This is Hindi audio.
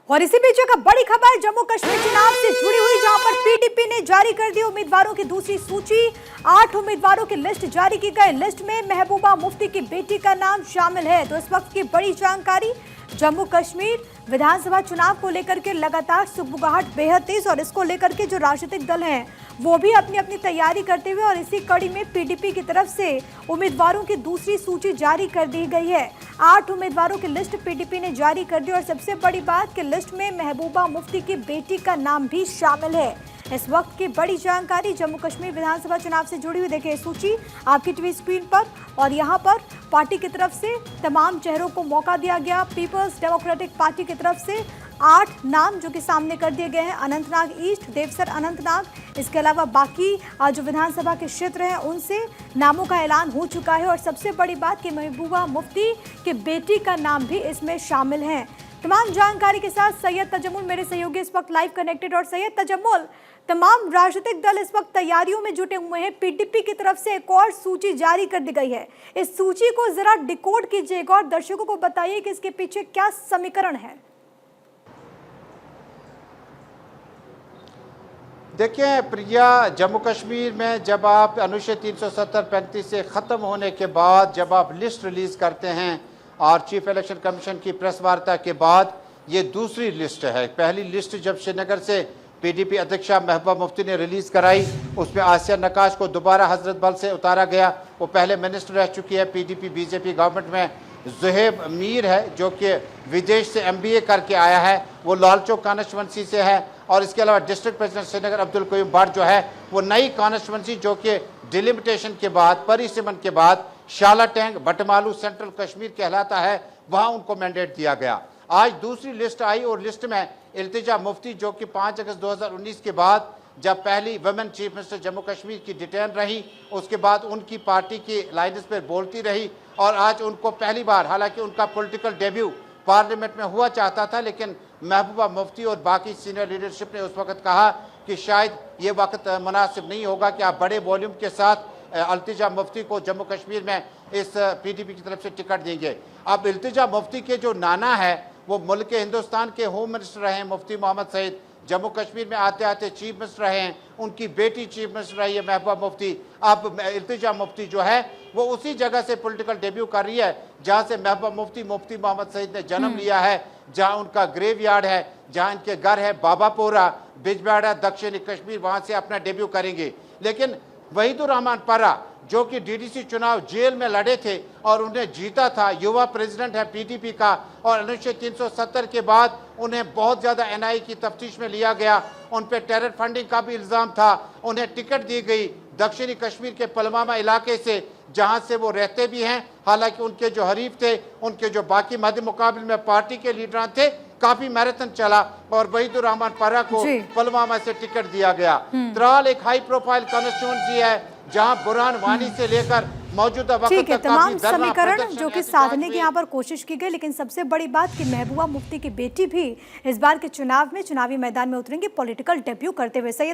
और इसी बीच एक बड़ी खबर जम्मू कश्मीर चुनाव से जुड़ी हुई, जहां पर पीडीपी ने जारी कर दी उम्मीदवारों की दूसरी सूची। 8 उम्मीदवारों की लिस्ट जारी की गई। लिस्ट में महबूबा मुफ्ती की बेटी का नाम शामिल है। तो इस वक्त की बड़ी जानकारी, जम्मू कश्मीर विधानसभा चुनाव को लेकर के लगातार सुगबुगाहट बेहद तेज, और इसको लेकर के जो राजनीतिक दल हैं वो भी अपनी अपनी तैयारी करते हुए, और इसी कड़ी में पीडीपी की तरफ से उम्मीदवारों की दूसरी सूची जारी कर दी गई है। 8 उम्मीदवारों की लिस्ट पीडीपी ने जारी कर दी, और सबसे बड़ी बात कि लिस्ट में महबूबा मुफ्ती की बेटी का नाम भी शामिल है। इस वक्त की बड़ी जानकारी जम्मू कश्मीर विधानसभा चुनाव से जुड़ी हुई, देखिए सूची आपकी टीवी स्क्रीन पर। और यहां पर पार्टी की तरफ से तमाम चेहरों को मौका दिया गया। पीपल्स डेमोक्रेटिक पार्टी की तरफ से 8 नाम जो कि सामने कर दिए गए हैं। अनंतनाग ईस्ट, देवसर अनंतनाग, इसके अलावा बाकी जो विधानसभा के क्षेत्र हैं उनसे नामों का ऐलान हो चुका है। और सबसे बड़ी बात कि महबूबा मुफ्ती की बेटी का नाम भी इसमें शामिल है। तमाम जानकारी के साथ सैयद तजम्मुल मेरे सहयोगी इस वक्त लाइव कनेक्टेड। और सैयद तजम्मुल, तमाम राजनीतिक दल इस वक्त तैयारियों में जुटे हुए हैं। पीडीपी की तरफ से एक और सूची जारी कर दी गई है। इस सूची को जरा डिकोड कीजिएगा और दर्शकों को बताइए कि इसके पीछे क्या समीकरण है। देखिए प्रिया, जम्मू कश्मीर में जब आप अनुच्छेद 370-35 से ख़त्म होने के बाद जब आप लिस्ट रिलीज़ करते हैं और चीफ इलेक्शन कमीशन की प्रेस वार्ता के बाद ये दूसरी लिस्ट है। पहली लिस्ट जब श्रीनगर से पीडीपी अध्यक्षा महबूबा मुफ्ती ने रिलीज़ कराई, उसमें आसिया नकाश को दोबारा हजरत बल से उतारा गया। वो पहले मिनिस्टर रह चुकी है पीडीपी बीजेपी गवर्नमेंट में। ज़ुहैब मीर है जो कि विदेश से एमबीए करके आया है, वो लाल चौक कॉन्स्टिट्यूंसी से है। और इसके अलावा डिस्ट्रिक्ट प्रेसिडेंट श्रीनगर अब्दुल कयूम भट्ट जो है वो नई कॉन्स्टिट्यूंसी जो कि डिलिमिटेशन के बाद, परिसीमन के बाद शाला टैंक बटमालू सेंट्रल कश्मीर कहलाता है, वहाँ उनको मैंडेट दिया गया। आज दूसरी लिस्ट आई और लिस्ट में इल्तिजा मुफ्ती जो कि 5 अगस्त 2019 के बाद जब पहली women chief minister Jammu Kashmir की डिटेन रही, उसके बाद उनकी पार्टी की लाइन्स पर बोलती रही। और आज उनको पहली बार, हालांकि उनका पॉलिटिकल डेब्यू पार्लियामेंट में हुआ चाहता था, लेकिन महबूबा मुफ्ती और बाकी सीनियर लीडरशिप ने उस वक्त कहा कि शायद ये वक्त मुनासिब नहीं होगा कि आप बड़े वॉल्यूम के साथ इल्तिजा मुफ्ती को जम्मू कश्मीर में इस पीडीपी की तरफ से टिकट देंगे। अब इल्तिजा मुफ्ती के जो नाना है वो मुल्क हिंदुस्तान के होम मिनिस्टर रहे हैं मुफ्ती मोहम्मद सईद, जम्मू कश्मीर में आते आते चीफ मिनिस्टर रहे हैं, उनकी बेटी चीफ मिनिस्टर रही है महबूबा मुफ्ती। अब इल्तिजा मुफ्ती जो है वो उसी जगह से पॉलिटिकल डेब्यू कर रही है जहां से महबूबा मुफ्ती मुफ्ती मोहम्मद सईद ने जन्म लिया है, जहां उनका ग्रेव यार्ड है, जहां इनके घर है बाबापोरा, बिजबेहाड़ा, दक्षिणी कश्मीर, वहां से अपना डेब्यू करेंगे। लेकिन वहीदुर रहमान परा जो कि डीडीसी चुनाव जेल में लड़े थे और उन्हें जीता था, युवा प्रेसिडेंट है पीडीपी का, और अनुच्छेद 370 के बाद उन्हें बहुत ज़्यादा एनआई की तफ्तीश में लिया गया। उन पर टेरर फंडिंग का भी इल्ज़ाम था। उन्हें टिकट दी गई दक्षिणी कश्मीर के पुलवामा इलाके से, जहां से वो रहते भी हैं। हालांकि उनके जो हरीफ थे, उनके जो बाकी मध्य मुकाबले में पार्टी के लीडर थे, काफी मैराथन चला और वहीदुर रहमान परा को पुलवामा से टिकट दिया गया। त्राल एक हाई प्रोफाइल कॉन्स्टिट्यूंसी है जहां बुरहान वानी से लेकर मौजूदा वक्त ठीक है। तक तमाम समीकरण जो कि साधने की यहाँ पर कोशिश की गई, लेकिन सबसे बड़ी बात कि महबूबा मुफ्ती की बेटी भी इस बार के चुनाव में चुनावी मैदान में उतरेंगी पॉलिटिकल डेब्यू करते हुए।